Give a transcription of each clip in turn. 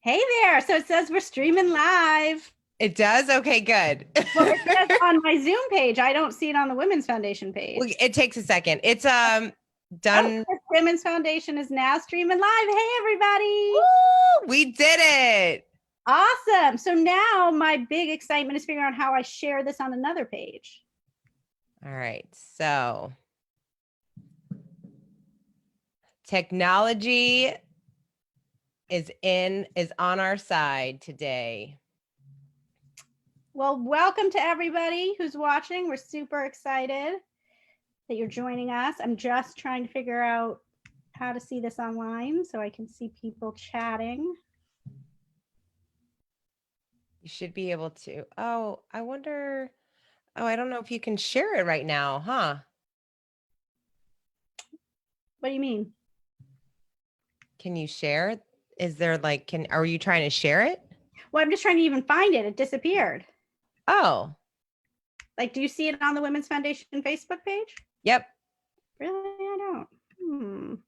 Hey there. So it says we're streaming live. It does? Okay, good. Well, it says on my Zoom page. I don't see it on the Women's Foundation page. Well, it takes a second. It's Oh, done. Women's Foundation is now streaming live. Hey, everybody. Woo! We did it. Awesome. So now my big excitement is figuring out how I share this on another page. All right. So technology is on our side today. Well, welcome to everybody who's watching. We're super excited that you're joining us. I'm just trying to figure out how to see this online so I can see people chatting. You should be able to. Oh, I wonder. Oh, I don't know if you can share it right now, huh? What do you mean? Can you share it? Is there like, are you trying to share it? Well, I'm just trying to even find it. It disappeared. Oh. Like, do you see it on the Women's Foundation Facebook page? Yep. Really? I don't.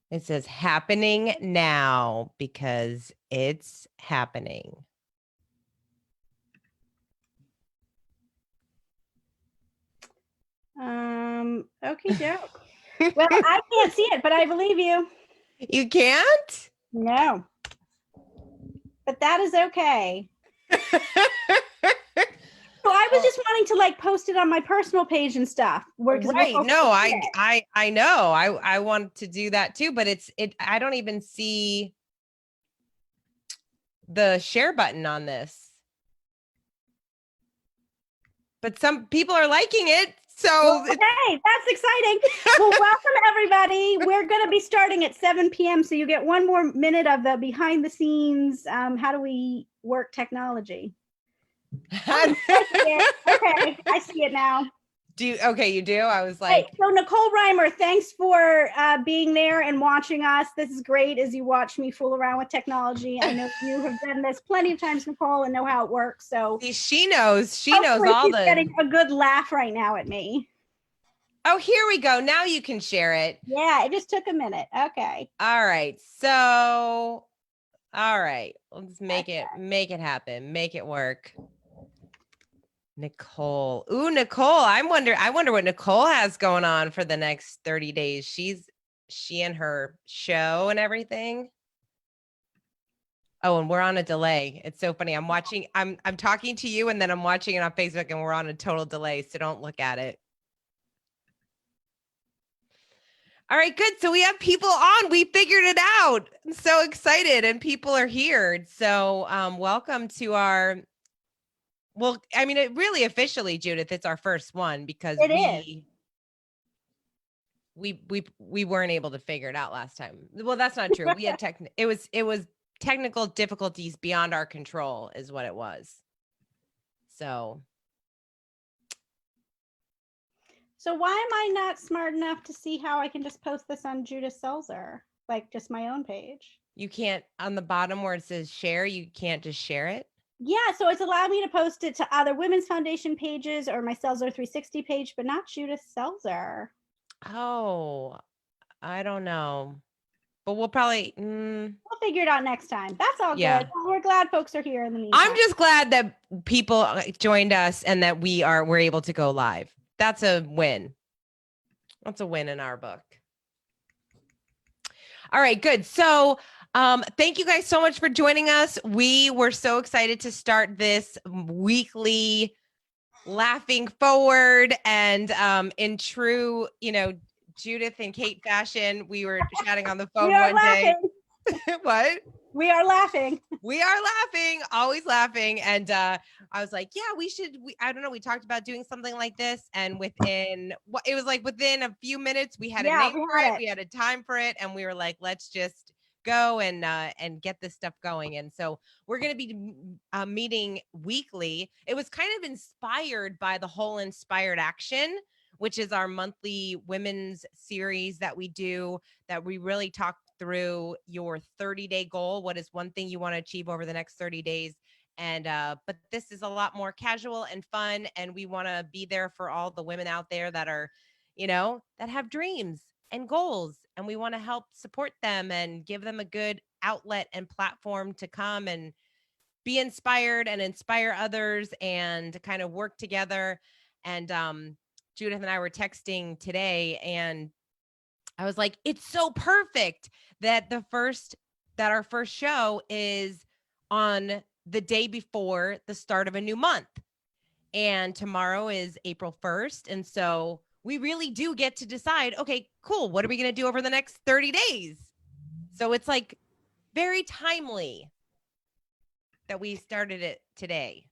It says happening now because it's happening. Okay, doke. Well, I can't see it, but I believe you. You can't? No. But that is okay. So I was just wanting to like post it on my personal page and stuff. Right. No, I know. I want to do that too, but I don't even see the share button on this. But some people are liking it. So okay, that's exciting. Well, welcome everybody. We're going to be starting at 7 p.m. So you get one more minute of the behind the scenes. How do we work technology? Okay, I see it now. Okay, you do? I was like, hey, so Nicole Reimer, thanks for being there and watching us. This is great as you watch me fool around with technology. I know you have done this plenty of times, Nicole, and know how it works. So she knows all the getting a good laugh right now at me. Oh, here we go. Now you can share it. Yeah, it just took a minute. Okay. All right. So, all right. Let's make it happen. Make it work. Nicole. Ooh, Nicole. I wonder what Nicole has going on for the next 30 days. She and her show and everything. Oh, and we're on a delay. It's so funny. I'm talking to you and then I'm watching it on Facebook and we're on a total delay. So don't look at it. All right, good. So we have people on. We figured it out. I'm so excited and people are here. So welcome to our, well, I mean, it really officially, Judith, it's our first one because we weren't able to figure it out last time. Well, that's not true. We had it was technical difficulties beyond our control is what it was. So why am I not smart enough to see how I can just post this on Judith Selzer, like just my own page? You can't, on the bottom where it says share, you can't just share it? Yeah, so it's allowed me to post it to other Women's Foundation pages or my Selzer 360 page, but not Judith Selzer. Oh, I don't know. But we'll probably we'll figure it out next time. That's all good. We're glad folks are here in the meantime. I'm just glad that people joined us and that we're able to go live. That's a win. That's a win in our book. All right, good. So thank you guys so much for joining us. We were so excited to start this weekly laughing forward and in true, Judith and Kate fashion, we were chatting on the phone one day. What? We are laughing. We are laughing, always laughing. And I was like, yeah, I don't know. We talked about doing something like this. And within a few minutes, we had a name for it. We had a time for it. And we were like, let's just go and get this stuff going. And so we're going to be meeting weekly. It was kind of inspired by the whole Inspired Action, which is our monthly women's series that we do, that we really talk through your 30-day goal. What is one thing you want to achieve over the next 30 days? And but this is a lot more casual and fun, and we want to be there for all the women out there that are, that have dreams and goals, and we want to help support them and give them a good outlet and platform to come and be inspired and inspire others and kind of work together. And Judith and I were texting today, and I was like, it's so perfect that our first show is on the day before the start of a new month. And tomorrow is April 1st. And so we really do get to decide, okay, cool. What are we going to do over the next 30 days? So it's like very timely that we started it today.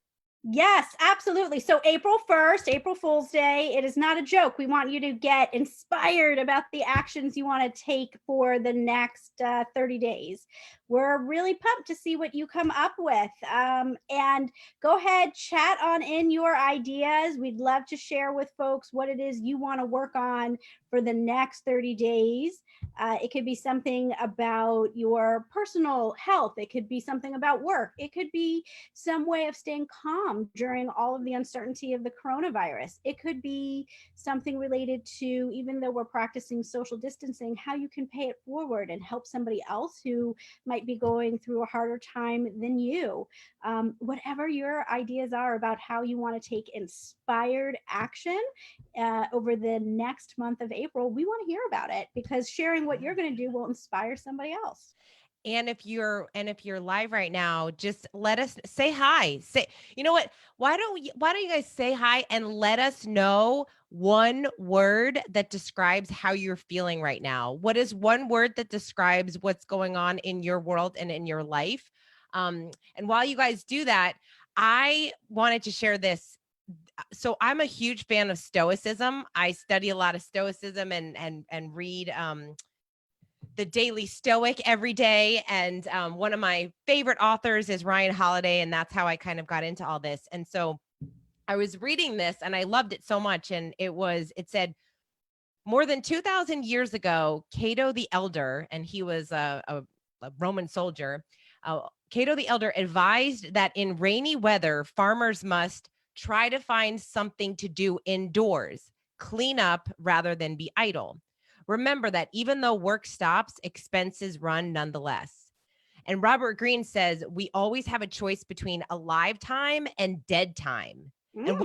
Yes, absolutely. So April 1st, April Fool's Day, it is not a joke. We want you to get inspired about the actions you want to take for the next 30 days. We're really pumped to see what you come up with. And go ahead, chat on in your ideas. We'd love to share with folks what it is you want to work on for the next 30 days. It could be something about your personal health. It could be something about work. It could be some way of staying calm during all of the uncertainty of the coronavirus. It could be something related to, even though we're practicing social distancing, how you can pay it forward and help somebody else who might be going through a harder time than you. Whatever your ideas are about how you want to take inspired action over the next month of April, we want to hear about it, because sharing what you're going to do will inspire somebody else. And if you're live right now, just let us say hi. Say, you know what? Why don't you guys say hi and let us know one word that describes how you're feeling right now? What is one word that describes what's going on in your world and in your life? And while you guys do that, I wanted to share this. So I'm a huge fan of Stoicism. I study a lot of Stoicism and read the Daily Stoic every day. And one of my favorite authors is Ryan Holiday. And that's how I kind of got into all this. And so I was reading this and I loved it so much. And it said, more than 2,000 years ago, Cato the Elder, and he was a Roman soldier, Cato the Elder advised that in rainy weather, farmers must try to find something to do indoors, clean up rather than be idle. Remember that even though work stops, expenses run nonetheless. And Robert Greene says, we always have a choice between alive time and dead time. And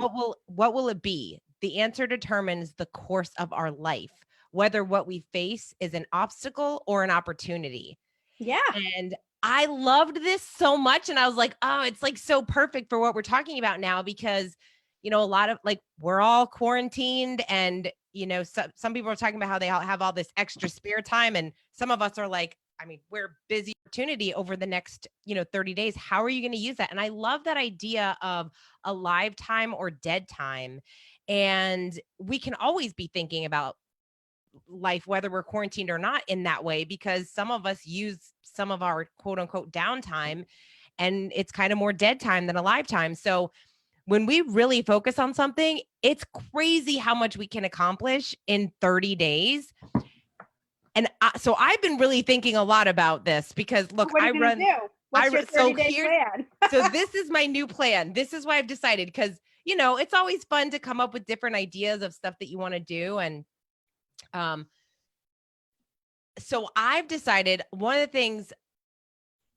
what will it be? The answer determines the course of our life, whether what we face is an obstacle or an opportunity. Yeah. And I loved this so much. And I was like, oh, it's like so perfect for what we're talking about now, because, you know, a lot of like, we're all quarantined, and, you know, some people are talking about how they all have all this extra spare time. And some of us are like, I mean, we're busy opportunity over the next, 30 days. How are you going to use that? And I love that idea of a live time or dead time. And we can always be thinking about life, whether we're quarantined or not, in that way, because some of us use some of our quote unquote downtime and it's kind of more dead time than alive time. So when we really focus on something, it's crazy how much we can accomplish in 30 days. And so I've been really thinking a lot about this, because look, what are you gonna do? What's your 30-day plan? So this is my new plan. This is why I've decided, because, it's always fun to come up with different ideas of stuff that you want to do. And so I've decided one of the things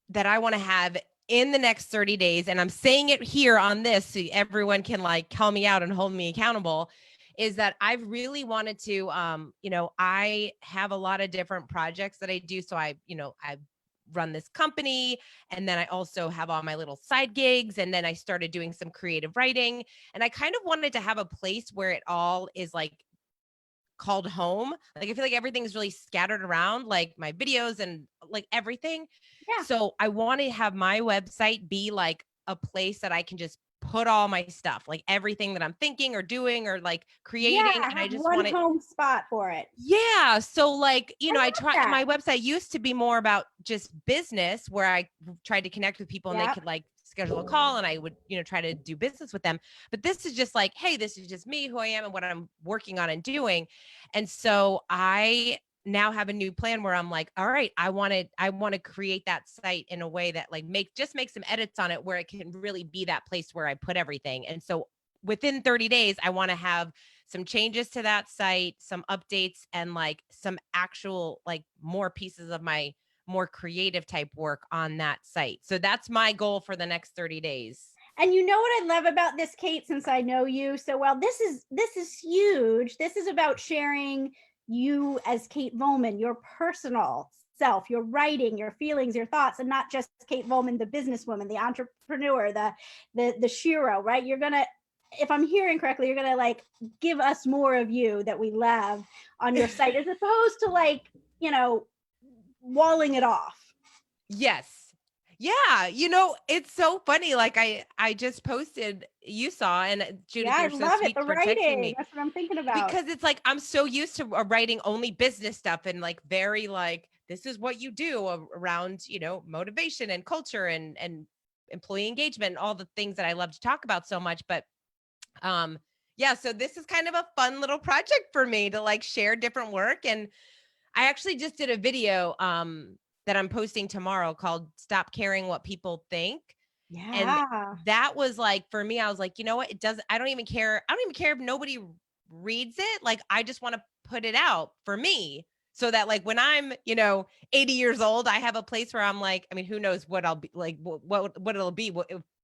that I want to have in the next 30 days, and I'm saying it here on this so everyone can like call me out and hold me accountable, is that I've really wanted to, I have a lot of different projects that I do. So I run this company, and then I also have all my little side gigs. And then I started doing some creative writing, and I kind of wanted to have a place where it all is like called home. Like, I feel like everything's really scattered around, like my videos and like everything. Yeah. So I want to have my website be like a place that I can just put all my stuff, like everything that I'm thinking or doing or like creating. Yeah, and I just one want it. home spot for it. Yeah. So like, I tried, that. my website used to be more about just business, where I tried to connect with people and they could like schedule a call, and I would, try to do business with them. But this is just like, hey, this is just me, who I am and what I'm working on and doing. And so I now have a new plan where I'm like, all right, I want to create that site in a way that like make some edits on it where it can really be that place where I put everything. And so within 30 days, I want to have some changes to that site, some updates, and like some actual like more pieces of my more creative type work on that site. So that's my goal for the next 30 days. And you know what I love about this, Kate, since I know you so well, this is huge. This is about sharing you as Kate Volman, your personal self, your writing, your feelings, your thoughts, and not just Kate Volman, the businesswoman, the entrepreneur, the shiro, right? You're gonna, if I'm hearing correctly, you're gonna like give us more of you that we love on your site, as opposed to like, you know, walling it off. Yes. Yeah, you know, it's so funny. Like I just posted, you saw, and Judith, Yeah, I you're so love it. sweet The for texting writing. me. That's what I'm thinking about. Because it's like I'm so used to writing only business stuff and like very like this is what you do around, you know, motivation and culture and employee engagement and all the things that I love to talk about so much. But yeah, so this is kind of a fun little project for me to like share different work. And I actually just did a video that I'm posting tomorrow called Stop Caring What People Think. Yeah. And that was like, for me, I was like, you know what? It doesn't, I don't even care. I don't even care if nobody reads it. Like, I just want to put it out for me so that like, when I'm, you know, 80 years old, I have a place where I'm like, I mean, who knows what I'll be like, what it'll be,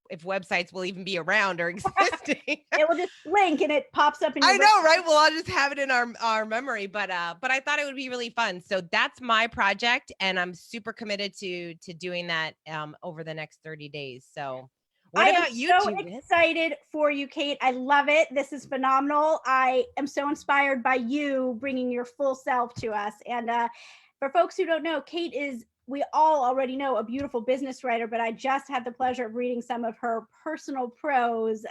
if websites will even be around or existing. It will just blink and it pops up in your I know, right? Well, I'll just have it in our memory, but I thought it would be really fun. So that's my project, and I'm super committed to doing that over the next 30 days. So what about you? I'm so excited for you, Kate. I love it. This is phenomenal. I am so inspired by you bringing your full self to us. And for folks who don't know, Kate is, we all already know, a beautiful business writer, but I just had the pleasure of reading some of her personal prose.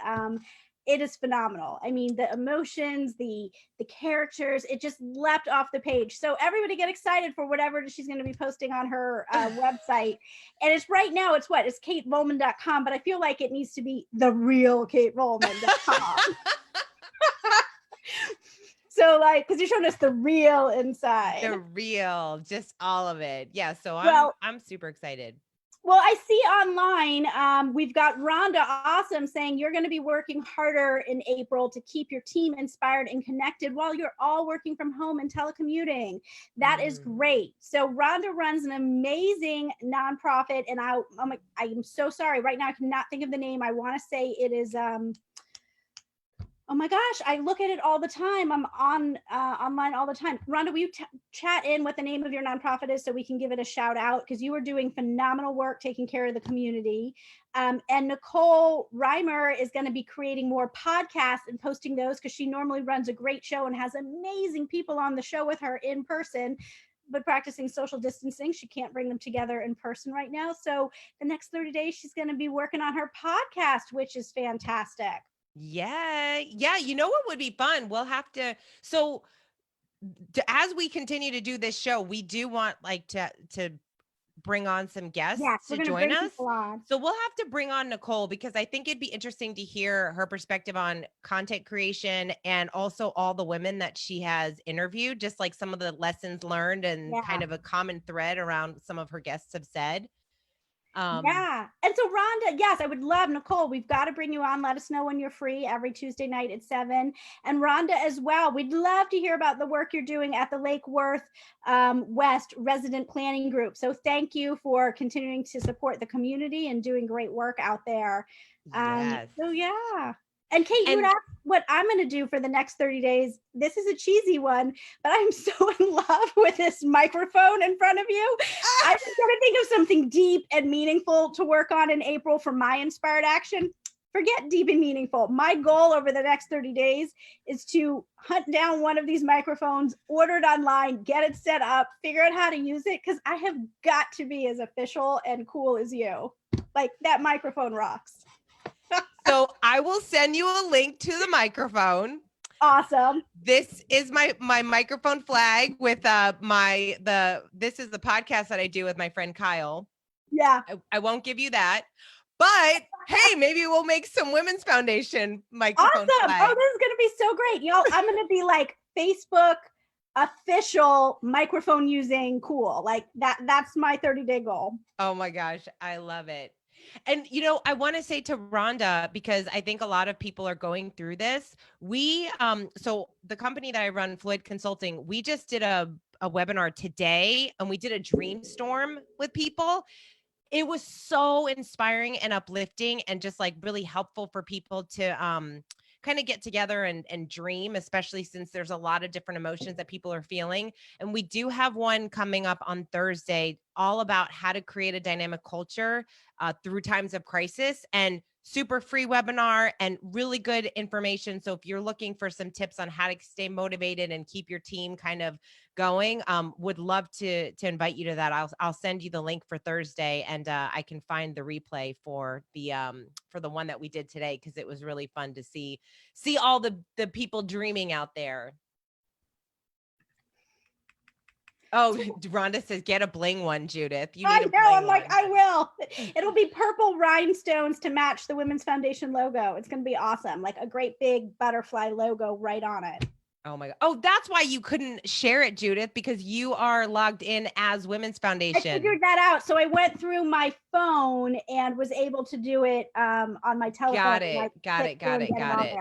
It is phenomenal. I mean, the emotions, the characters, it just leapt off the page. So everybody get excited for whatever she's going to be posting on her website. And it's right now, it's katevolman.com, but I feel like it needs to be the real katevolman.com. So like, because you're showing us the real inside. The real, just all of it. Yeah. So I'm super excited. Well, I see online, we've got Rhonda Awesome saying you're going to be working harder in April to keep your team inspired and connected while you're all working from home and telecommuting. That is great. So Rhonda runs an amazing nonprofit, and I'm so sorry. Right now, I cannot think of the name. I want to say it is, oh my gosh, I look at it all the time. I'm on online all the time. Rhonda, will you chat in what the name of your nonprofit is so we can give it a shout out? Because you are doing phenomenal work taking care of the community. And Nicole Reimer is going to be creating more podcasts and posting those, because she normally runs a great show and has amazing people on the show with her in person. But practicing social distancing, she can't bring them together in person right now. So the next 30 days, she's going to be working on her podcast, which is fantastic. Yeah. You know what would be fun? We'll have to, as we continue to do this show, we do want like to bring on some guests to join us. So we'll have to bring on Nicole, because I think it'd be interesting to hear her perspective on content creation and also all the women that she has interviewed, just like some of the lessons learned and kind of a common thread around some of her guests have said. Yeah. And so Rhonda, yes, I would love, Nicole, we've got to bring you on. Let us know when you're free every Tuesday night at 7. And Rhonda as well, we'd love to hear about the work you're doing at the Lake Worth West Resident Planning Group. So thank you for continuing to support the community and doing great work out there. Yes. So yeah. And Kate, you would ask what I'm going to do for the next 30 days. This is a cheesy one, but I'm so in love with this microphone in front of you. I'm just going to think of something deep and meaningful to work on in April for my inspired action. Forget deep and meaningful. My goal over the next 30 days is to hunt down one of these microphones, order it online, get it set up, figure out how to use it, because I have got to be as official and cool as you. Like, that microphone rocks. So I will send you a link to the microphone. Awesome. This is my microphone flag with this is the podcast that I do with my friend Kyle. Yeah. I won't give you that, but hey, maybe we'll make some Women's Foundation microphone flag. Oh, this is going to be so great. Y'all, I'm going to be like Facebook official microphone using cool. Like that's my 30-day goal. Oh my gosh. I love it. And, you know, I want to say to Rhonda, because I think a lot of people are going through this. So the company that I run, Floyd Consulting, we just did a a webinar today, and we did a dream storm with people. It was so inspiring and uplifting and just like really helpful for people to kind of get together and dream, especially since there's a lot of different emotions that people are feeling. And we do have one coming up on Thursday all about how to create a dynamic culture through times of crisis, and super free webinar and really good information. So if you're looking for some tips on how to stay motivated and keep your team kind of going, would love to invite you to that. I'll send you the link for Thursday, and I can find the replay for the one that we did today, because it was really fun to see all the people dreaming out there. Oh, Rhonda says, get a bling one, Judith. You need I'm like, I will. It'll be purple rhinestones to match the Women's Foundation logo. It's going to be awesome. Like a great big butterfly logo right on it. Oh my God. Oh, that's why you couldn't share it, Judith, because you are logged in as Women's Foundation. I figured that out. So I went through my phone and was able to do it on my telephone. Got it.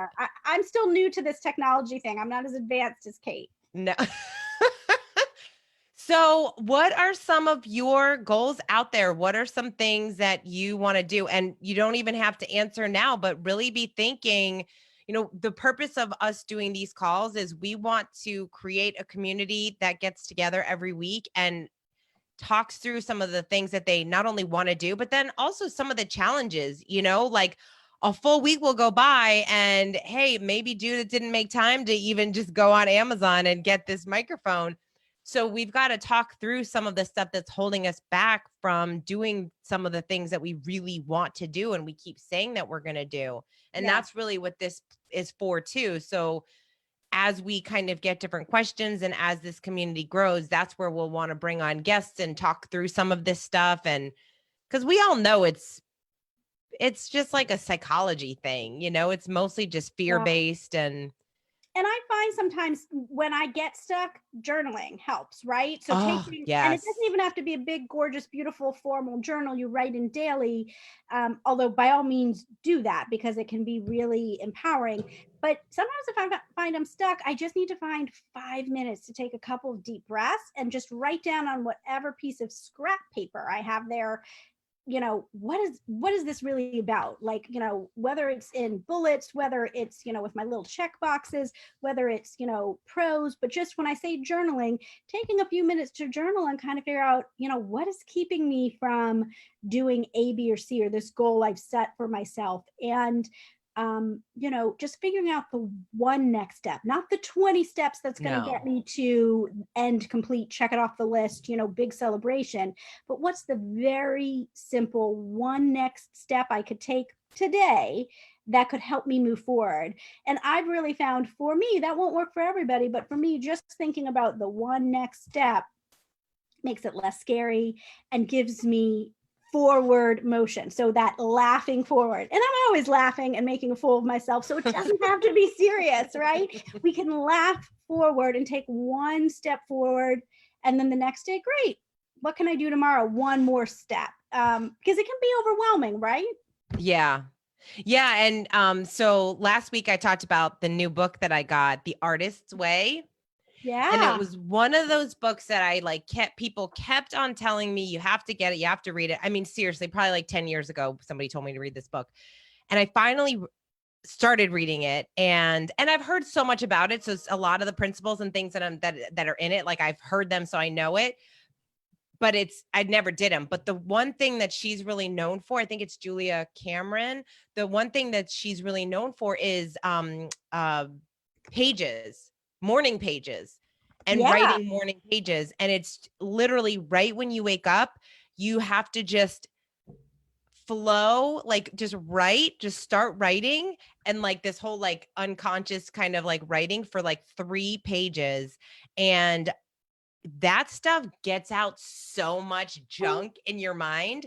I'm still new to this technology thing. I'm not as advanced as Kate. No. So what are some of your goals out there? What are some things that you want to do? And you don't even have to answer now, but really be thinking, the purpose of us doing these calls is we want to create a community that gets together every week and talks through some of the things that they not only want to do, but then also some of the challenges, like a full week will go by and, hey, maybe Judith didn't make time to even just go on Amazon and get this microphone. So we've got to talk through some of the stuff that's holding us back from doing some of the things that we really want to do and we keep saying that we're going to do. And that's really what this is for too. So as we kind of get different questions and as this community grows, that's where we'll want to bring on guests and talk through some of this stuff. And because we all know it's just like a psychology thing, it's mostly just fear-based. And I find sometimes when I get stuck, journaling helps, right? So and it doesn't even have to be a big, gorgeous, beautiful, formal journal you write in daily. Although by all means do that, because it can be really empowering. But sometimes if I find I'm stuck, I just need to find 5 minutes to take a couple of deep breaths and just write down on whatever piece of scrap paper I have there, what is this really about? Like, whether it's in bullets, whether it's, with my little check boxes, whether it's, prose, but just when I say journaling, taking a few minutes to journal and kind of figure out, what is keeping me from doing A, B, or C, or this goal I've set for myself. And just figuring out the one next step, not the 20 steps that's going to get me to end complete, check it off the list, big celebration, but what's the very simple one next step I could take today that could help me move forward. And I've really found, for me, that won't work for everybody, but for me, just thinking about the one next step makes it less scary and gives me forward motion. So that laughing forward, and I'm always laughing and making a fool of myself. So it doesn't have to be serious, right? We can laugh forward and take one step forward. And then the next day, great. What can I do tomorrow? One more step. Because it can be overwhelming, right? Yeah. Yeah. And so last week I talked about the new book that I got, The Artist's Way. Yeah. And it was one of those books that I kept on telling me, you have to get it. You have to read it. I mean, seriously, probably like 10 years ago, somebody told me to read this book. And I finally started reading it, and I've heard so much about it. So a lot of the principles and things that are in it, like I've heard them, so I know it, but I never did them. But the one thing that she's really known for, I think it's Julia Cameron. The one thing that she's really known for is morning pages and writing morning pages. And it's literally right when you wake up, you have to just flow, like just start writing. And like this whole like unconscious kind of like writing for like 3 pages. And that stuff gets out so much junk in your mind.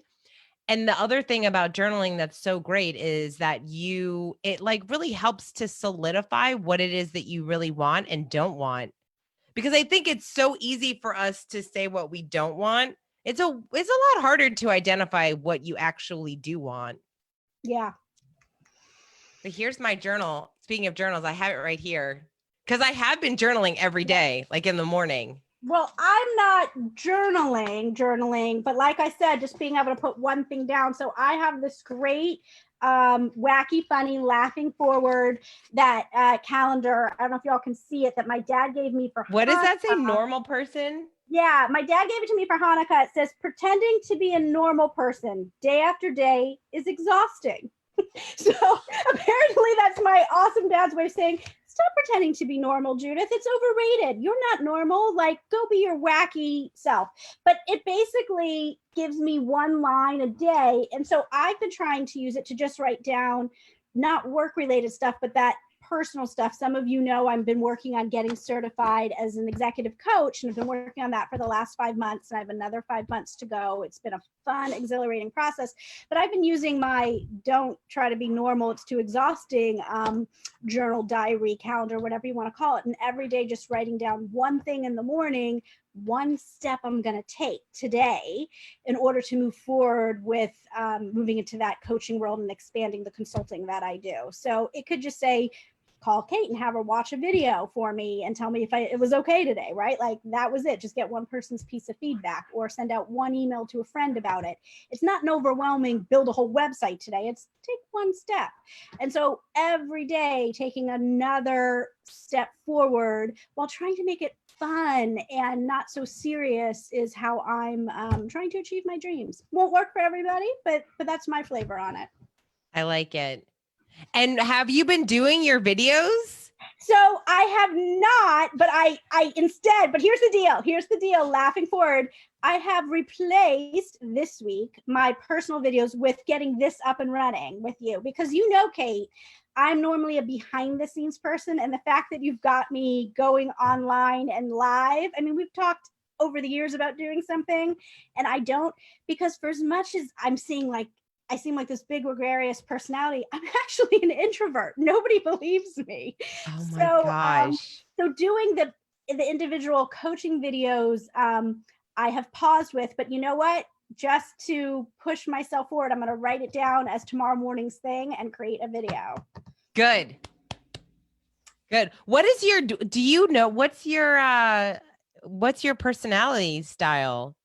And the other thing about journaling that's so great is that it like really helps to solidify what it is that you really want and don't want. Because I think it's so easy for us to say what we don't want. It's a lot harder to identify what you actually do want. Yeah. But here's my journal. Speaking of journals, I have it right here because I have been journaling every day, like in the morning. Well, I'm not journaling, but like I said, just being able to put one thing down. So I have this great wacky, funny, laughing forward that calendar. I don't know if y'all can see it, that my dad gave me for What does that say? Hanukkah. Normal person? Yeah, my dad gave it to me for Hanukkah. It says, pretending to be a normal person day after day is exhausting. So apparently that's my awesome dad's way of saying, stop pretending to be normal, Judith. It's overrated. You're not normal. Like, go be your wacky self. But it basically gives me one line a day. And so I've been trying to use it to just write down not work related stuff, but that personal stuff. Some of you know I've been working on getting certified as an executive coach, and I've been working on that for the last 5 months, and I have another 5 months to go. It's been a fun, exhilarating process, but I've been using my don't try to be normal, it's too exhausting journal, diary, calendar, whatever you want to call it, and every day just writing down one thing in the morning, one step I'm going to take today in order to move forward with moving into that coaching world and expanding the consulting that I do. So it could just say, call Kate and have her watch a video for me and tell me if it was okay today, right? Like that was it. Just get one person's piece of feedback or send out one email to a friend about it. It's not an overwhelming build a whole website today. It's take one step. And so every day taking another step forward while trying to make it fun and not so serious is how I'm trying to achieve my dreams. Won't work for everybody, but that's my flavor on it. I like it. And have you been doing your videos? So I have not, but I instead, but here's the deal, laughing forward. I have replaced this week my personal videos with getting this up and running with you because you know, Kate, I'm normally a behind the scenes person. And the fact that you've got me going online and live, I mean, we've talked over the years about doing something and I don't, because for as much as I'm seeing like, I seem like this big gregarious personality, I'm actually an introvert. Nobody believes me. Oh my gosh. So doing the individual coaching videos, I have paused with, but you know what? Just to push myself forward, I'm going to write it down as tomorrow morning's thing and create a video. Good. What is your, do you know, what's your personality style?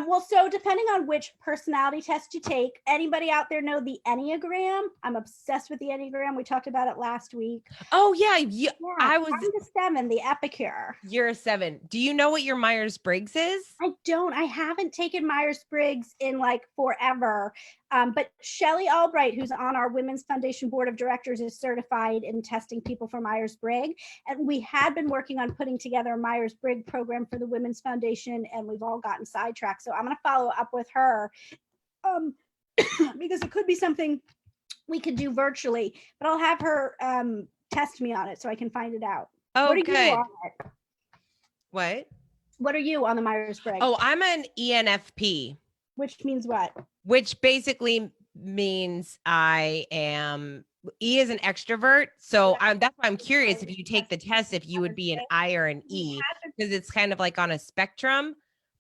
Well, so depending on which personality test you take, anybody out there know the Enneagram? I'm obsessed with the Enneagram. We talked about it last week. Oh yeah. I'm the 7, the Epicure. You're a 7. Do you know what your Myers-Briggs is? I don't. I haven't taken Myers-Briggs in like forever. But Shelly Albright, who's on our Women's Foundation Board of Directors, is certified in testing people for Myers-Briggs. And we had been working on putting together a Myers-Briggs program for the Women's Foundation, and we've all gotten sidetracked. So I'm going to follow up with her because it could be something we could do virtually, but I'll have her test me on it so I can find it out. Oh, what are good. You on it? What are you on the Myers-Briggs? Oh, I'm an ENFP. Which means what? Which basically means I am, E is an extrovert. So that's why I'm curious if you take the test, if you would be an I or an E, because it's kind of like on a spectrum.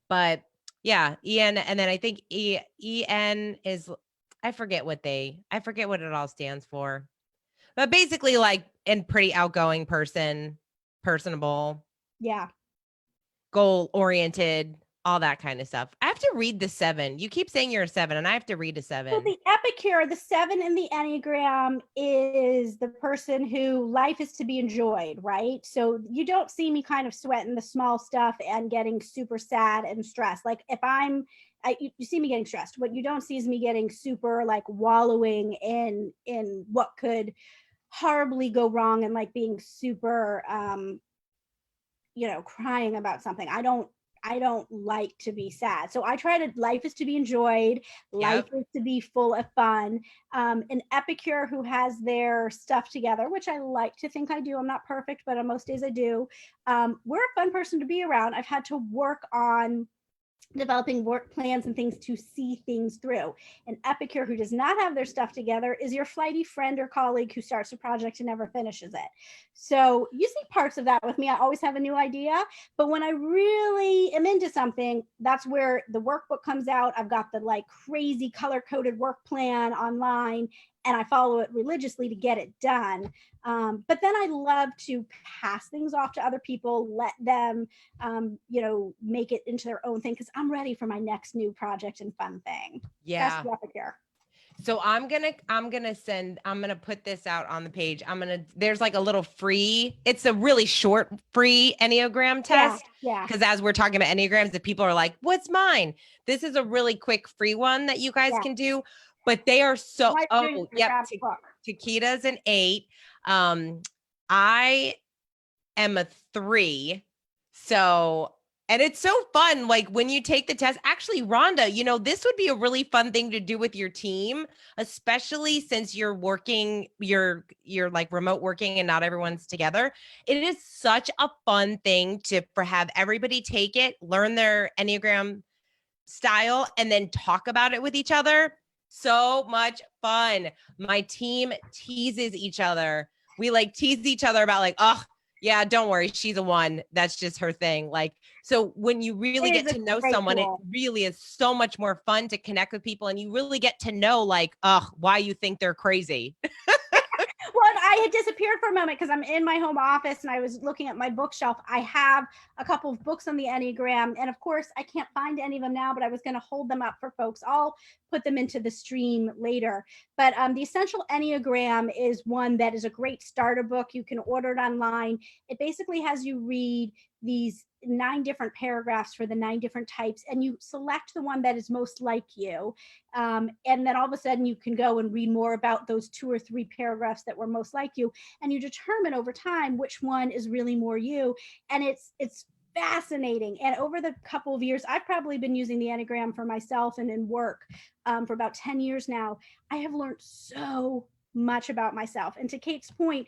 But yeah, EN, and then I think EN is, I forget what it all stands for. But basically like a pretty outgoing person, personable. Yeah. Goal oriented, all that kind of stuff. I have to read the 7. You keep saying you're a 7 and I have to read a 7. So the Epicure, the 7 in the Enneagram is the person who life is to be enjoyed, right? So you don't see me kind of sweating the small stuff and getting super sad and stressed. Like if you see me getting stressed. What you don't see is me getting super like wallowing in what could horribly go wrong and like being super crying about something. I don't like to be sad. So I try to, life is to be enjoyed. Life is to be full of fun. An Epicure who has their stuff together, which I like to think I do. I'm not perfect, but on most days I do. We're a fun person to be around. I've had to work on developing work plans and things to see things through. An Epicure who does not have their stuff together is your flighty friend or colleague who starts a project and never finishes it. So you see parts of that with me. I always have a new idea, but when I really am into something, that's where the workbook comes out. I've got the like crazy color-coded work plan online, and I follow it religiously to get it done. But then I love to pass things off to other people, let them, make it into their own thing, because I'm ready for my next new project and fun thing. Yeah. That's the epic here. So I'm gonna put this out on the page. There's like a little free, it's a really short free Enneagram test. Yeah. Because as we're talking about Enneagrams, if people are like, what's mine? This is a really quick free one that you guys can do. But they are so, Taquita's an 8. I am a 3. So, and it's so fun. Like when you take the test, actually, Rhonda, this would be a really fun thing to do with your team, especially since you're working, you're like remote working and not everyone's together. It is such a fun thing for have everybody take it, learn their Enneagram style, and then talk about it with each other. So much fun. My team teases each other. We like tease each other about like, oh, yeah, don't worry, she's a 1. That's just her thing. Like, so when you really get to know someone, it really is so much more fun to connect with people, and you really get to know like, why you think they're crazy. Well, I had disappeared for a moment because I'm in my home office and I was looking at my bookshelf. I have a couple of books on the Enneagram, and of course I can't find any of them now, but I was going to hold them up for folks. I'll put them into the stream later. But the Essential Enneagram is one that is a great starter book. You can order it online. It basically has you read these 9 different paragraphs for the 9 different types, and you select the one that is most like you. And then all of a sudden you can go and read more about those 2 or 3 paragraphs that were most like you. And you determine over time which one is really more you. And it's fascinating. And over the couple of years, I've probably been using the Enneagram for myself and in work for about 10 years now. I have learned so much about myself. And to Kate's point,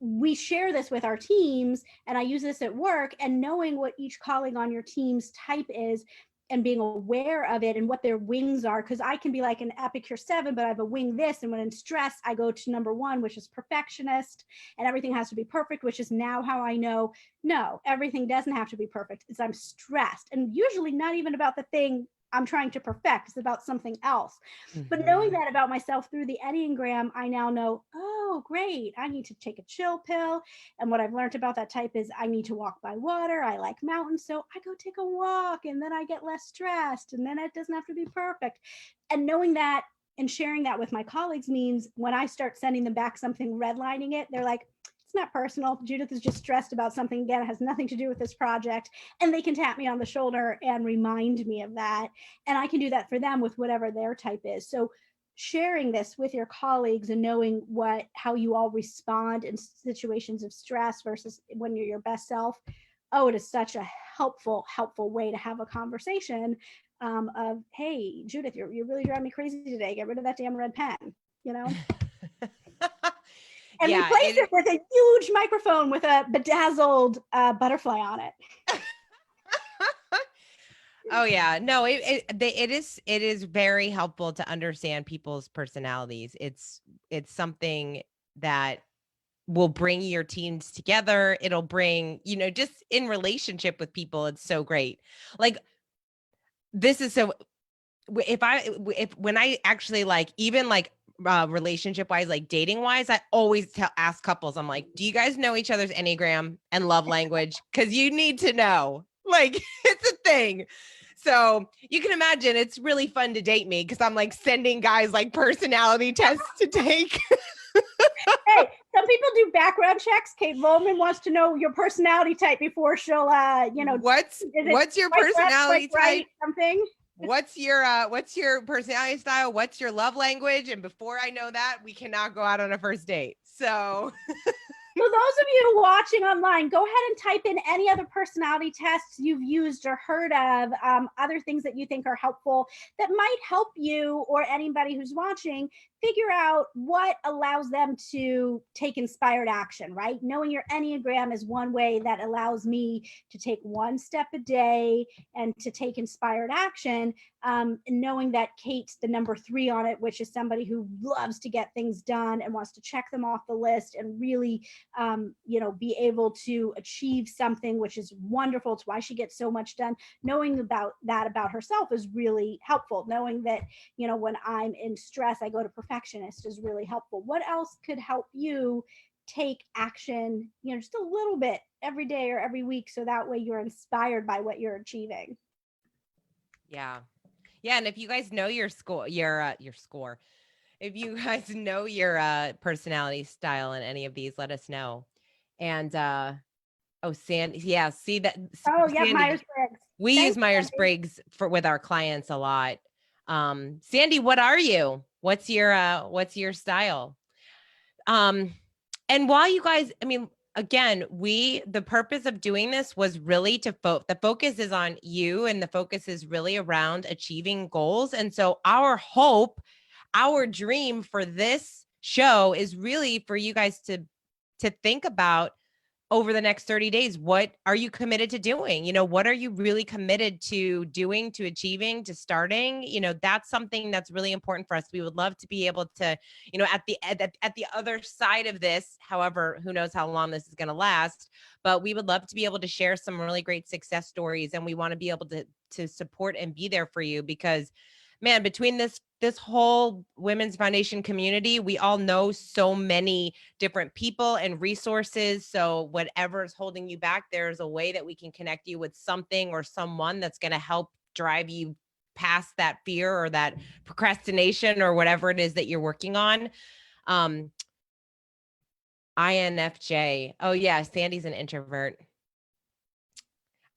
we share this with our teams, and I use this at work, and knowing what each colleague on your team's type is and being aware of it and what their wings are. Because I can be like an Epicure 7, but I have a wing this, and when in stress, I go to number 1, which is perfectionist, and everything has to be perfect, which is now how I know, no, everything doesn't have to be perfect. It's I'm stressed, and usually not even about the thing I'm trying to perfect. It's about something else. Mm-hmm. But knowing that about myself through the Enneagram, I now know, oh, great, I need to take a chill pill. And what I've learned about that type is I need to walk by water. I like mountains. So I go take a walk, and then I get less stressed, and then it doesn't have to be perfect. And knowing that and sharing that with my colleagues means when I start sending them back something, redlining it, they're like, not personal. Judith is just stressed about something. Again, it has nothing to do with this project. And they can tap me on the shoulder and remind me of that. And I can do that for them with whatever their type is. So sharing this with your colleagues and knowing how you all respond in situations of stress versus when you're your best self. Oh, it is such a helpful way to have a conversation of, hey, Judith, you're really driving me crazy today. Get rid of that damn red pen, And replace it with a huge microphone with a bedazzled butterfly on it. Oh yeah, no, it is very helpful to understand people's personalities. It's something that will bring your teams together. It'll bring, just in relationship with people. It's so great. Like this is so. When I actually like even like. Relationship wise, like dating wise, I always ask couples, I'm like, do you guys know each other's Enneagram and love language? Because you need to know, like, it's a thing. So you can imagine it's really fun to date me because I'm like sending guys like personality tests to take. Hey, some people do background checks. Kate Volman wants to know your personality type before she'll, what's your personality type? Right, something. What's your personality style? What's your love language? And before I know that, we cannot go out on a first date. So So those of you watching online, go ahead and type in any other personality tests you've used or heard of, other things that you think are helpful that might help you or anybody who's watching figure out what allows them to take inspired action, right? Knowing your Enneagram is one way that allows me to take one step a day and to take inspired action. Knowing that Kate's the number 3 on it, which is somebody who loves to get things done and wants to check them off the list and really, be able to achieve something, which is wonderful. It's why she gets so much done. Knowing about herself is really helpful. Knowing that, when I'm in stress, I go to perfection perfectionist is really helpful. What else could help you take action, just a little bit every day or every week, so that way you're inspired by what you're achieving? Yeah. Yeah. And if you guys know your score, your score, if you guys know your personality style in any of these, let us know. And oh, Sandy, yeah, see that Oh, yep, Sandy, Myers-Briggs. we use Thanks, Sandy. Myers-Briggs with our clients a lot. Sandy, what are you? What's your style? And while you guys, I mean, again, the purpose of doing this was really the focus is on you, and the focus is really around achieving goals. And so our hope, our dream for this show is really for you guys to think about over the next 30 days. What are you committed to doing? What are you really committed to doing, to achieving, to starting? That's something that's really important for us. We would love to be able to, at the other side of this, however, who knows how long this is going to last, but we would love to be able to share some really great success stories. And we want to be able to support and be there for you, because man, between this whole Women's Foundation community, we all know so many different people and resources. So whatever is holding you back, there's a way that we can connect you with something or someone that's going to help drive you past that fear or that procrastination or whatever it is that you're working on. INFJ. Oh yeah, Sandy's an introvert.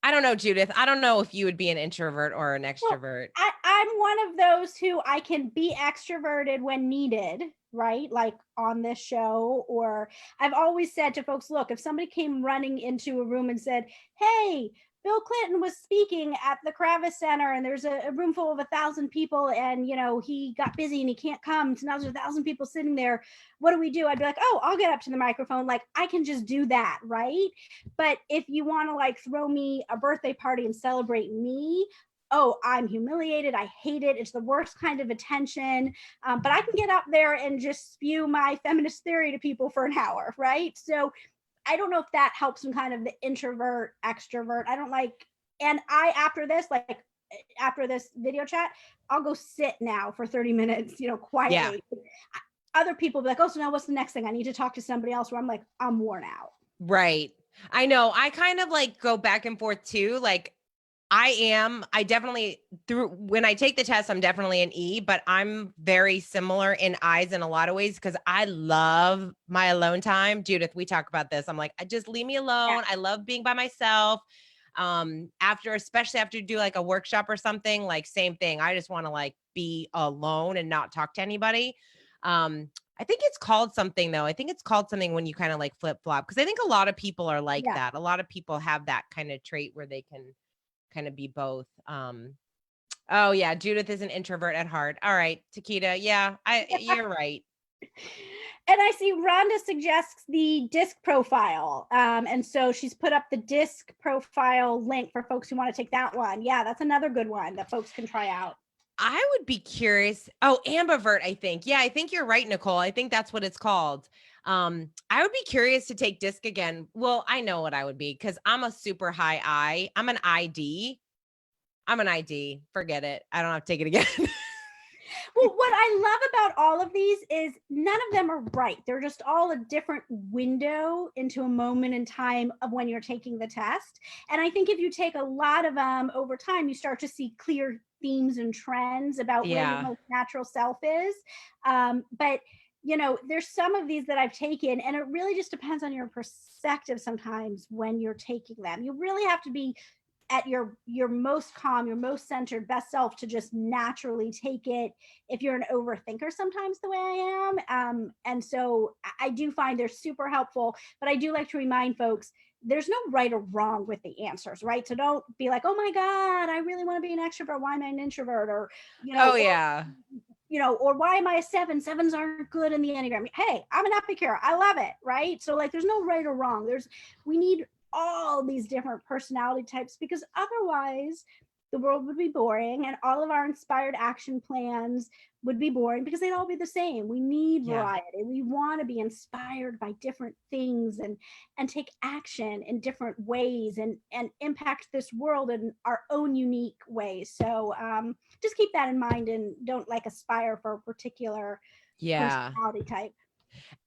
I don't know, Judith. I don't know if you would be an introvert or an extrovert. Well, I'm one of those who I can be extroverted when needed, right? Like on this show, or I've always said to folks, look, if somebody came running into a room and said, hey, Bill Clinton was speaking at the Kravis Center and there's a room full of 1,000 people and, he got busy and he can't come. So now there's 1,000 people sitting there. What do we do? I'd be like, oh, I'll get up to the microphone. Like I can just do that, right? But if you want to like throw me a birthday party and celebrate me, oh, I'm humiliated. I hate it. It's the worst kind of attention. But I can get up there and just spew my feminist theory to people for an hour, right? So I don't know if that helps some kind of the introvert, extrovert. I don't like, and after this video chat, I'll go sit now for 30 minutes, quietly. Yeah. Other people be like, oh, so now what's the next thing? I need to talk to somebody else, where I'm like, I'm worn out. Right. I know. I kind of like go back and forth too. Like I definitely when I take the test, I'm definitely an E, but I'm very similar in I's in a lot of ways because I love my alone time. Judith, we talk about this. I'm like, just leave me alone. Yeah. I love being by myself. Especially after you do like a workshop or something, like same thing. I just want to like be alone and not talk to anybody. I think it's called something though. I think it's called something when you kind of like flip flop, because I think a lot of people are like that. A lot of people have that kind of trait where they can kind of be both. Oh yeah, Judith is an introvert at heart. All right, Takeda. Yeah, you're right. And I see Rhonda suggests the DISC profile. And so she's put up the DISC profile link for folks who want to take that one. Yeah, that's another good one that folks can try out. I would be curious. Oh, ambivert, I think. Yeah, I think you're right, Nicole. I think that's what it's called. I would be curious to take DISC again. Well, I know what I would be because I'm a super high I. I'm an ID. Forget it. I don't have to take it again. Well, what I love about all of these is none of them are right. They're just all a different window into a moment in time of when you're taking the test. And I think if you take a lot of them over time, you start to see clear themes and trends about where your most natural self is. But there's some of these that I've taken, and it really just depends on your perspective sometimes when you're taking them. You really have to be at your most calm, your most centered, best self to just naturally take it if you're an overthinker sometimes, the way I am. And so I do find they're super helpful, but I do like to remind folks, there's no right or wrong with the answers, right? So don't be like, oh my God, I really want to be an extrovert. Why am I an introvert? Or, or why am I a 7? 7s aren't good in the Enneagram. Hey, I'm an epicure. I love it, right? So like, there's no right or wrong. We need all these different personality types, because otherwise the world would be boring and all of our inspired action plans would be boring because they'd all be the same. We need variety. We want to be inspired by different things and take action in different ways and impact this world in our own unique ways. So just keep that in mind and don't like aspire for a particular Yeah. personality type.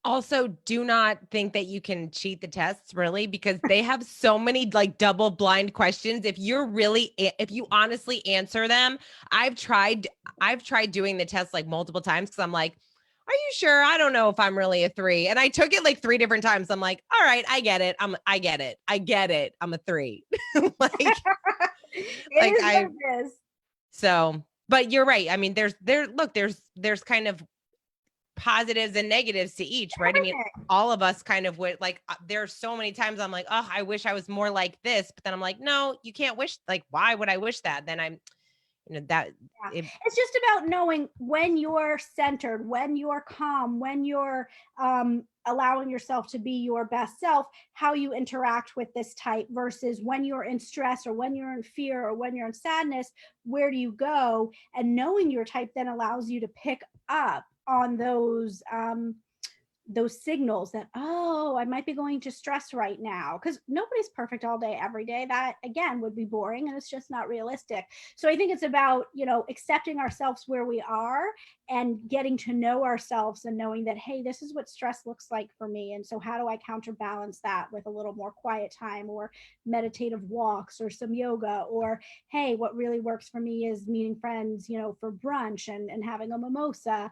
Also, do not think that you can cheat the tests really, because they have so many like double blind questions. If you honestly answer them, I've tried doing the test like multiple times because I'm like, are you sure? I don't know if I'm really a 3. And I took it like 3 different times. I'm like, all right, I get it. I get it. I get it. I'm a 3. like It like is I what it is. so but you're right. I mean, there's kind of positives and negatives to each, right? I mean, Everything. all of us kind of would like, there's so many times I'm like, oh, I wish I was more like this. But then I'm like, no, you can't wish, like, why would I wish that? Then I'm, that Yeah. It's just about knowing when you're centered, when you're calm, when you're allowing yourself to be your best self, how you interact with this type versus when you're in stress or when you're in fear or when you're in sadness, where do you go? And knowing your type then allows you to pick up on those signals that, oh, I might be going to stress right now, because nobody's perfect all day every day. That again would be boring and it's just not realistic. So I think it's about, accepting ourselves where we are and getting to know ourselves and knowing that, hey, this is what stress looks like for me, and so how do I counterbalance that with a little more quiet time or meditative walks or some yoga, or hey, what really works for me is meeting friends, for brunch and having a mimosa.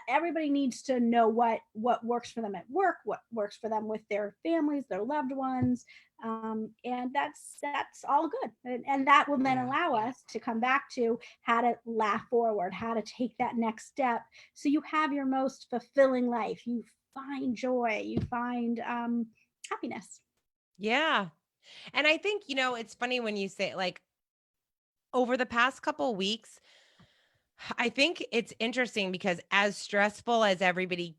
Everybody needs to know what works for them at work, what works for them with their families, their loved ones, and that's all good, and that will then allow us to come back to how to laugh forward, how to take that next step, so you have your most fulfilling life, you find joy, you find happiness. Yeah. And I think, it's funny when you say like over the past couple weeks, I think it's interesting because as stressful as everybody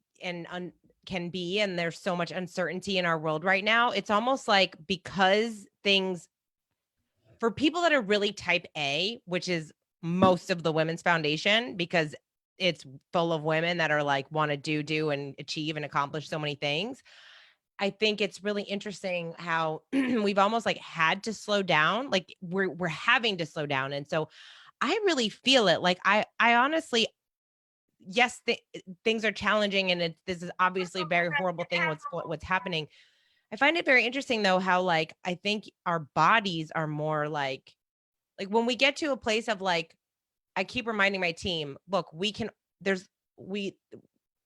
can be, and there's so much uncertainty in our world right now, it's almost like because things for people that are really type A, which is most of the women's foundation, because it's full of women that are like want to do and achieve and accomplish so many things. I think it's really interesting how we've almost like had to slow down, like we're having to slow down. And so I really feel it. Like I honestly, yes, things are challenging, and this is obviously a very horrible thing what's happening. I find it very interesting though how like I think our bodies are more like when we get to a place of like, I keep reminding my team, look, there's we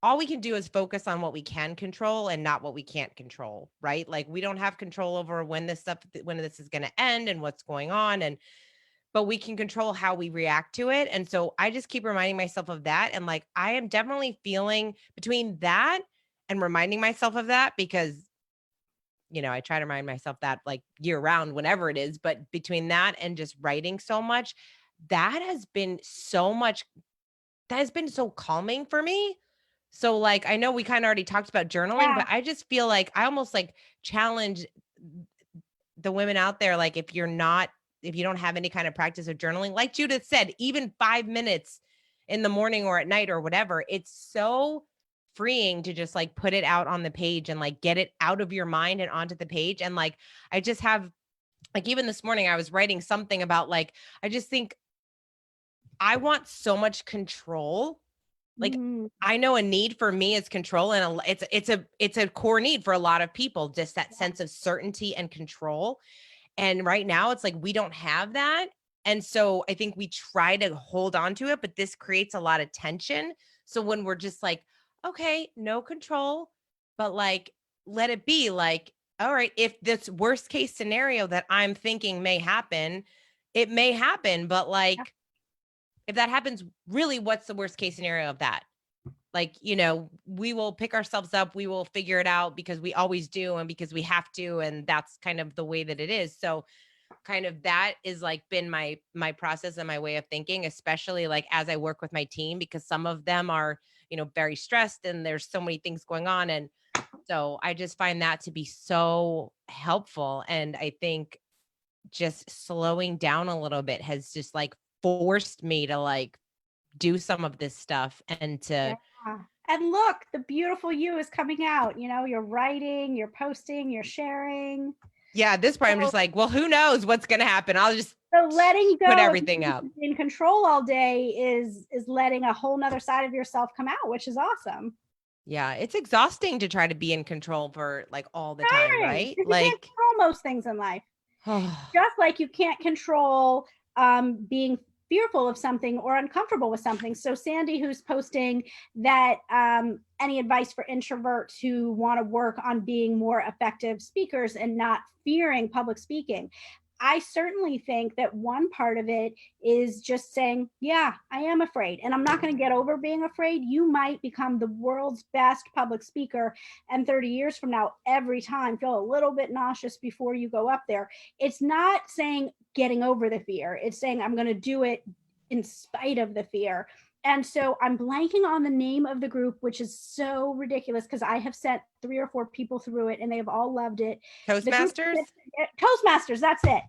all we can do is focus on what we can control and not what we can't control, right? Like we don't have control over when this is going to end and what's going on, but we can control how we react to it. And so I just keep reminding myself of that, and like I am definitely feeling between that and reminding myself of that, because I try to remind myself that like year round, whenever it is, but between that and just writing so much, that has been so calming for me. So like, I know we kind of already talked about journaling, Yeah. but I just feel like I almost like challenge the women out there. Like if you don't have any kind of practice of journaling, like Judith said, even 5 minutes in the morning or at night or whatever, it's so freeing to just like put it out on the page and like get it out of your mind and onto the page. And like, I just have like, even this morning I was writing something about like, I just think I want so much control. Like Mm. I know a need for me is control, and it's a core need for a lot of people, just that sense of certainty and control. And right now it's like we don't have that. And so I think we try to hold on to it, but this creates a lot of tension. So when we're just like, okay, no control, but like let it be, like, all right, if this worst case scenario that I'm thinking may happen, it may happen, but like if that happens, really, what's the worst case scenario of that? Like, we will pick ourselves up, we will figure it out because we always do and because we have to. And that's kind of the way that it is. So kind of that is like been my process and my way of thinking, especially like as I work with my team, because some of them are, very stressed and there's so many things going on. And so I just find that to be so helpful. And I think just slowing down a little bit has just like forced me to like do some of this stuff and to Yeah. And look, the beautiful you is coming out. You're writing, you're posting, you're sharing. Yeah, at this point, I'm just like, well, who knows what's going to happen? I'll just So letting go put of everything up. being in control all day is letting a whole nother side of yourself come out, which is awesome. Yeah, it's exhausting to try to be in control for like all the time, Right. right? Because you can't Like, control most things in life. oh, Just like you can't control being fearful of something or uncomfortable with something. So Sandy, who's posting that any advice for introverts who want to work on being more effective speakers and not fearing public speaking, I certainly think that one part of it is just saying, yeah, I am afraid and I'm not going to get over being afraid. You might become the world's best public speaker, and 30 years from now, every time feel a little bit nauseous before you go up there. It's not saying getting over the fear, it's saying I'm going to do it in spite of the fear. And so I'm blanking on the name of the group, which is so ridiculous because I have sent 3 or 4 people through it and they have all loved it. The group, Toastmasters? Toastmasters, that's it.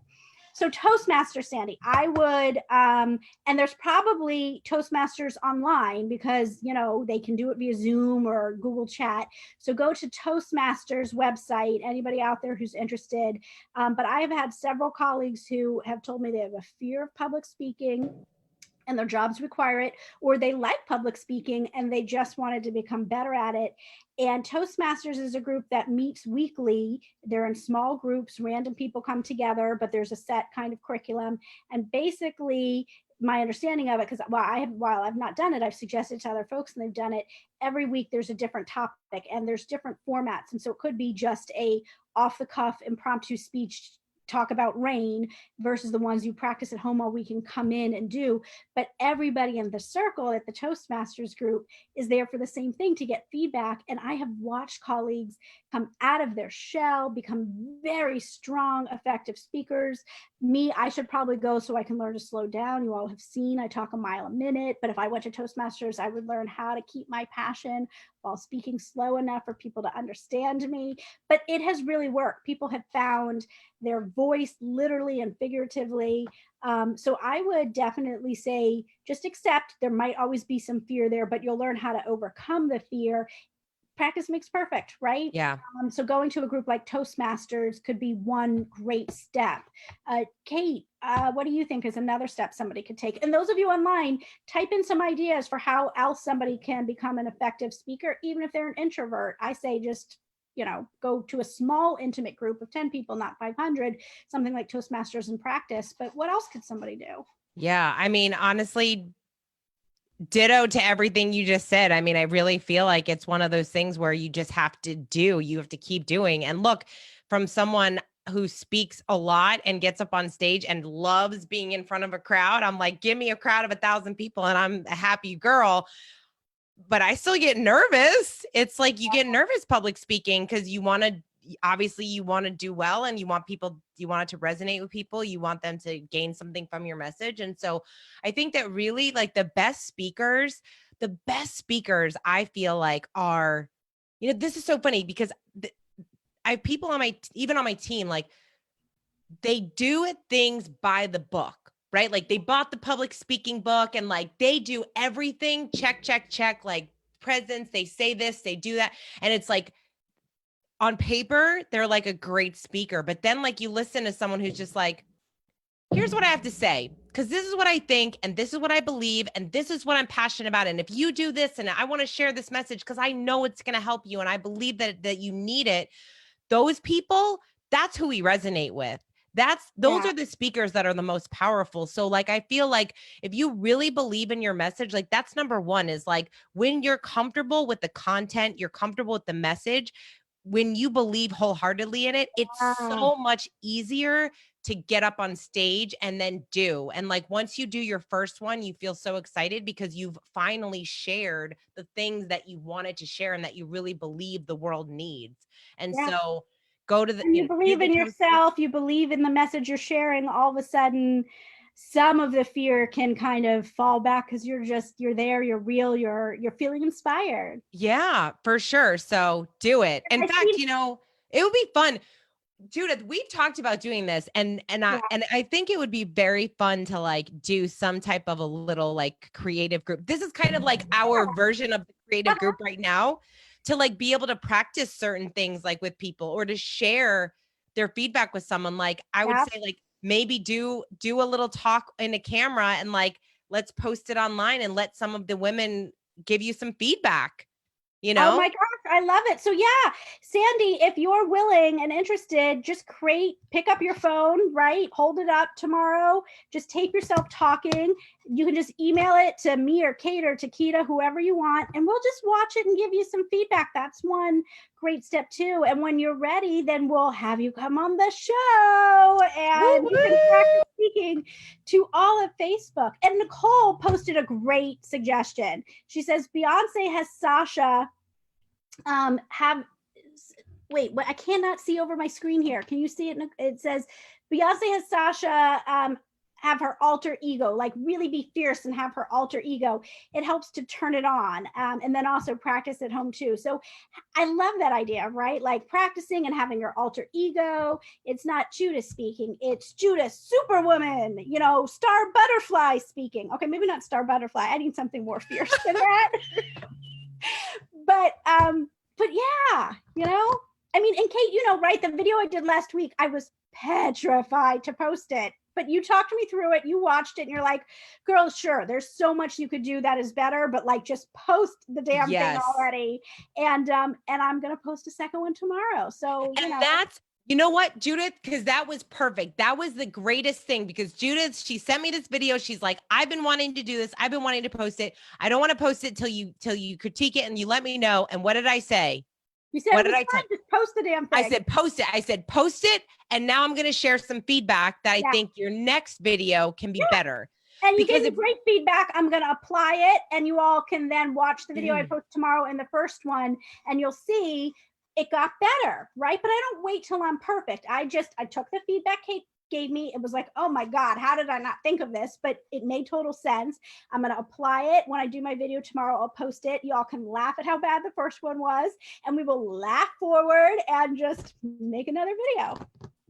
So Toastmasters, Sandy, I would, and there's probably Toastmasters online because, you know, they can do it via Zoom or Google Chat. So go to Toastmasters website, anybody out there who's interested. But I have had several colleagues who have told me they have a fear of public speaking and their jobs require it, or they like public speaking and they just wanted to become better at it. And Toastmasters is a group that meets weekly. They're in small groups, random people come together, but there's a set kind of curriculum. And basically, my understanding of it, because while I've not done it, I've suggested to other folks and they've done it. Every week there's a different topic and there's different formats. And so it could be just a off the cuff impromptu speech, talk about rain, versus the ones you practice at home all week and come in and do. But everybody in the circle at the Toastmasters group is there for the same thing, to get feedback. And I have watched colleagues come out of their shell, become very strong, effective speakers. Me, I should probably go so I can learn to slow down. You all have seen I talk a mile a minute, but if I went to Toastmasters, I would learn how to keep my passion while speaking slow enough for people to understand me. But it has really worked. People have found their voice literally and figuratively. So I would definitely say just accept there might always be some fear there, but you'll learn how to overcome the fear. Practice makes perfect, right? Yeah. So going to a group like Toastmasters could be one great step. Kate, what do you think is another step somebody could take? And those of you online, type in some ideas for how else somebody can become an effective speaker, even if they're an introvert. I say just, you know, go to a small intimate group of 10 people, not 500, something like Toastmasters, and practice. But what else could somebody do? Yeah. I mean, honestly, ditto to everything you just said. I mean, I really feel like it's one of those things where you just have to you have to keep doing. And look, from someone who speaks a lot and gets up on stage and loves being in front of a crowd, I'm like, give me a crowd of 1,000 people and I'm a happy girl. But I still get nervous. It's like you get nervous public speaking because you want to, obviously you want to do well and you want it to resonate with people. You want them to gain something from your message. And so I think that really like the best speakers I feel like are, you know, this is so funny because I have people on even on my team, like they do things by the book, right? Like they bought the public speaking book and like they do everything, check, check, check, like presence, they say this, they do that. And it's like on paper, they're like a great speaker. But then like you listen to someone who's just like, here's what I have to say, because this is what I think, and this is what I believe, and this is what I'm passionate about. And if you do this, and I want to share this message because I know it's going to help you, and I believe that you need it. Those people, that's who we resonate with. Those are the speakers that are the most powerful. So like, I feel like if you really believe in your message, like that's number one, is like when you're comfortable with the content, you're comfortable with the message, when you believe wholeheartedly in it, it's so much easier to get up on stage and then do. And like, once you do your first one, you feel so excited because you've finally shared the things that you wanted to share and that you really believe the world needs. And so go to the, and you believe in yourself, you believe in the message you're sharing, all of a sudden some of the fear can kind of fall back because you're there, you're real, you're feeling inspired. Yeah, for sure. So do it. In fact, you know, it would be fun. Judith, we've talked about doing this and I think it would be very fun to like do some type of a little like creative group. This is kind of like our version of the creative group right now, to like be able to practice certain things like with people or to share their feedback with someone. Like I would Yep. say like maybe do a little talk in a camera and like let's post it online and let some of the women give you some feedback, you Oh know? my gosh, I love it. So yeah, Sandy, if you're willing and interested, just pick up your phone, right? Hold it up tomorrow. Just tape yourself talking. You can just email it to me or Kate or Takita, whoever you want, and we'll just watch it and give you some feedback. That's one great step too. And when you're ready, then we'll have you come on the show and you can practice speaking to all of Facebook. And Nicole posted a great suggestion. She says Beyonce has Sasha wait, what I cannot see over my screen here. Can you see it? It says Beyonce has Sasha have her alter ego, like really be fierce and have her alter ego. It helps to turn it on, and then also practice at home too. So I love that idea, right? Like practicing and having your alter ego. It's not Judah speaking, it's Judah Superwoman, you know, Star Butterfly speaking. Okay, maybe not Star Butterfly. I need something more fierce than that. But yeah, you know, I mean, and Kate, you know, right? The video I did last week, I was petrified to post it, but you talked me through it. You watched it and you're like, girl, sure, there's so much you could do that is better, but like just post the damn thing already. And I'm going to post a second one tomorrow. So, you know, that's, you know what, Judith, because that was perfect. That was the greatest thing because Judith, she sent me this video. She's like, I've been wanting to do this. I've been wanting to post it. I don't want to post it till you critique it and you let me know. And what did I say? You said, what did I tell you? Just post the damn thing. I said, post it. I said, post it. And now I'm going to share some feedback that I think your next video can be better. And you gave me great feedback. I'm going to apply it and you all can then watch the video I post tomorrow in the first one and you'll see it got better, right? But I don't wait till I'm perfect. I took the feedback Kate gave me. It was like, oh my God, how did I not think of this? But it made total sense. I'm going to apply it. When I do my video tomorrow, I'll post it. Y'all can laugh at how bad the first one was and we will laugh forward and just make another video.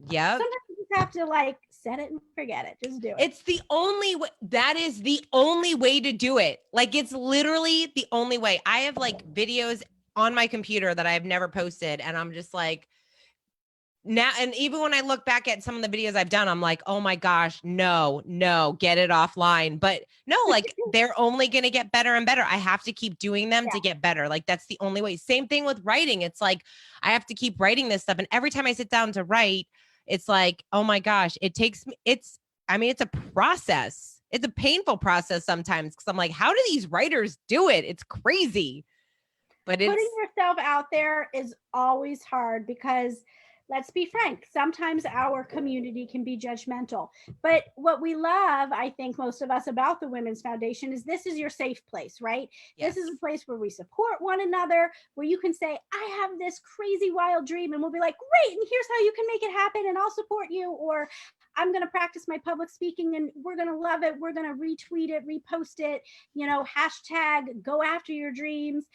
Yeah. Sometimes you just have to like set it and forget it. Just do it. It's the only way. That is the only way to do it. Like it's literally the only way. I have like videos on my computer that I've never posted. And I'm just like now, and even when I look back at some of the videos I've done, I'm like, oh my gosh, no, get it offline. But no, like they're only going to get better and better. I have to keep doing them to get better. Like that's the only way. Same thing with writing. It's like, I have to keep writing this stuff. And every time I sit down to write, it's like, oh my gosh, it takes me, it's a process. It's a painful process sometimes. Cause I'm like, how do these writers do it? It's crazy. But putting yourself out there is always hard because let's be frank, sometimes our community can be judgmental. But what we love, I think most of us about the Women's Foundation is this is your safe place, right? Yes. This is a place where we support one another, where you can say, I have this crazy wild dream, and we'll be like, great, and here's how you can make it happen, and I'll support you. Or I'm going to practice my public speaking and we're going to love it. We're going to retweet it, repost it, you know, hashtag go after your dreams.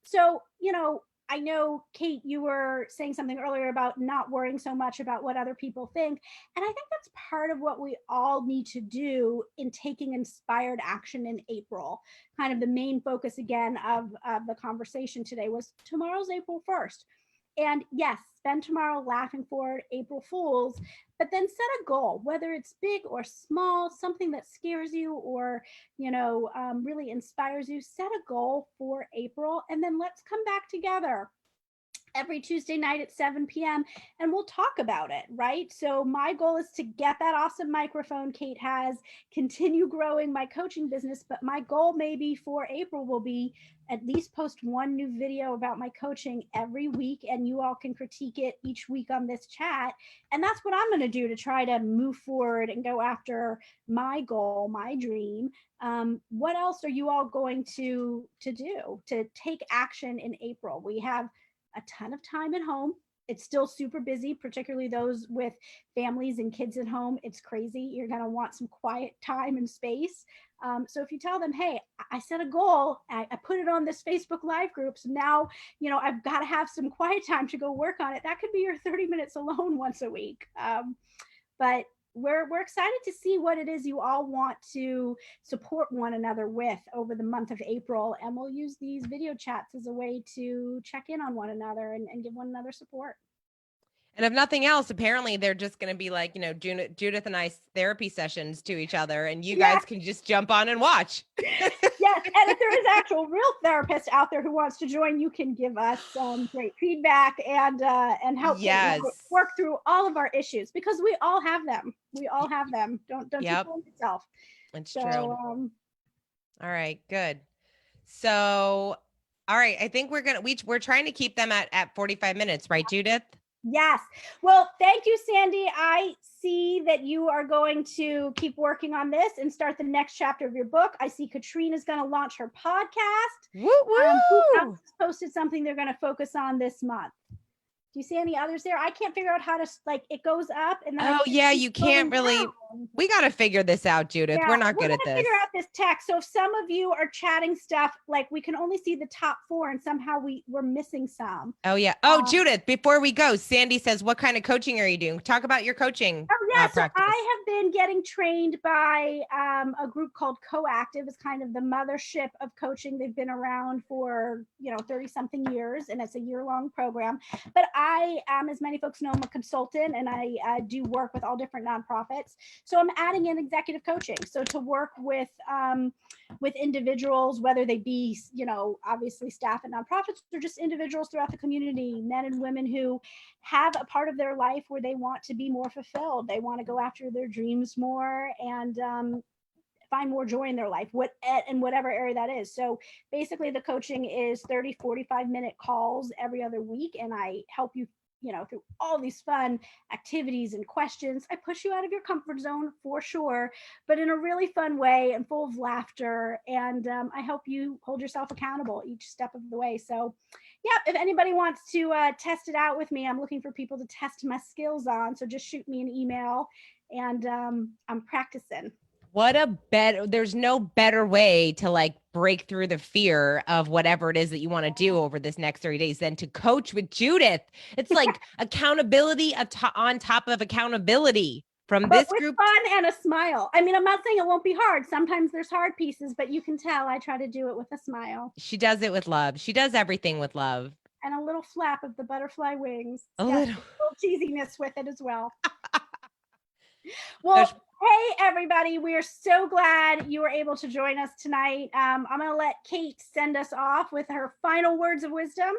So, you know, I know, Kate, you were saying something earlier about not worrying so much about what other people think. And I think that's part of what we all need to do in taking inspired action in April. Kind of the main focus again of the conversation today was tomorrow's April 1st. And yes, spend tomorrow laughing for April Fools, but then set a goal, whether it's big or small, something that scares you or, you know, really inspires you. Set a goal for April and then let's come back together every Tuesday night at 7 p.m. and we'll talk about it, right? So my goal is to get that awesome microphone Kate has, continue growing my coaching business, but my goal maybe for April will be at least post one new video about my coaching every week and you all can critique it each week on this chat. And that's what I'm going to do to try to move forward and go after my goal, my dream. What else are you all going to do to take action in April? We have a ton of time at home. It's still super busy, particularly those with families and kids at home. It's crazy. You're going to want some quiet time and space. So if you tell them, hey, I set a goal, I put it on this Facebook Live group. So now, you know, I've got to have some quiet time to go work on it. That could be your 30 minutes alone once a week. But we're excited to see what it is you all want to support one another with over the month of April. And we'll use these video chats as a way to check in on one another and give one another support. And if nothing else, apparently they're just going to be like, Judith and I therapy sessions to each other, and you guys can just jump on and watch. Yes. And if there is actual real therapist out there who wants to join, you can give us great feedback and help work through all of our issues, because we all have them. We all have them. Don't you fool yourself. That's true. All right, good. So, all right, I think we're trying to keep them at 45 minutes, right, Judith? Yes. Well, thank you, Sandy. I see that you are going to keep working on this and start the next chapter of your book. I see Katrina's going to launch her podcast. Woo woo! Who else posted something they're going to focus on this month? Do you see any others there? I can't figure out how to, it goes up and then. Oh yeah, you can't really. Down. We got to figure this out, Judith. Yeah, we're not good at this. Figure out this text. So if some of you are chatting stuff, we can only see the top 4, and somehow we're missing some. Oh yeah. Oh, Judith, before we go, Sandy says, "What kind of coaching are you doing? Talk about your coaching." Oh yeah, so I have been getting trained by a group called Coactive. It's kind of the mothership of coaching. They've been around for 30-something years, and it's a year-long program. But I, as many folks know, I'm a consultant, and I do work with all different nonprofits. So I'm adding in executive coaching. So to work with individuals, whether they be, obviously staff at nonprofits or just individuals throughout the community, men and women who have a part of their life where they want to be more fulfilled. They want to go after their dreams more and find more joy in their life, in whatever area that is. So basically the coaching is 30, 45-minute calls every other week. And I help you through all these fun activities and questions. I push you out of your comfort zone for sure, but in a really fun way and full of laughter. And I help you hold yourself accountable each step of the way. So yeah, if anybody wants to test it out with me, I'm looking for people to test my skills on. So just shoot me an email, and I'm practicing. There's no better way to break through the fear of whatever it is that you want to do over this next 30 days than to coach with Judith. It's like accountability on top of accountability from this group. Fun and a smile. I mean, I'm not saying it won't be hard. Sometimes there's hard pieces, but you can tell I try to do it with a smile. She does it with love. She does everything with love. And a little flap of the butterfly wings. A little cheesiness with it as well. Well, hey, everybody. We are so glad you were able to join us tonight. I'm going to let Kate send us off with her final words of wisdom.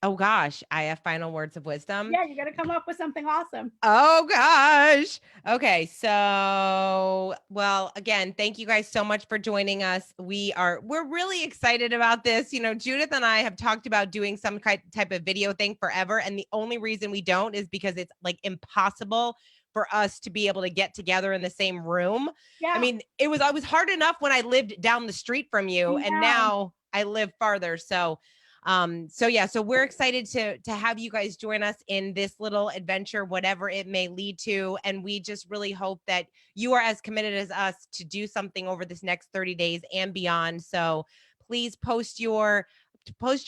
Oh, gosh. I have final words of wisdom. Yeah, you got to come up with something awesome. Oh, gosh. Okay. So, well, again, thank you guys so much for joining us. We're really excited about this. Judith and I have talked about doing some type of video thing forever. And the only reason we don't is because it's impossible for us to be able to get together in the same room. Yeah. I mean, it was hard enough when I lived down the street from you, and now I live farther. So we're excited to have you guys join us in this little adventure, whatever it may lead to. And we just really hope that you are as committed as us to do something over this next 30 days and beyond. So please post your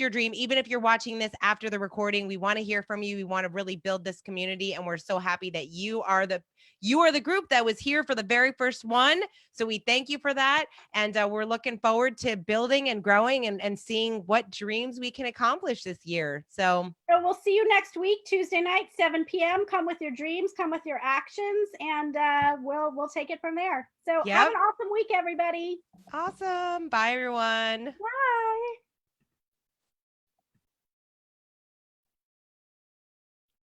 dream. Even if you're watching this after the recording, we want to hear from you. We want to really build this community, and we're so happy that you are the group that was here for the very first one. So we thank you for that, and we're looking forward to building and growing and seeing what dreams we can accomplish this year. So we'll see you next week, Tuesday night, 7 p.m. Come with your dreams, come with your actions, and we'll take it from there. So have an awesome week, everybody. Awesome. Bye, everyone. Bye.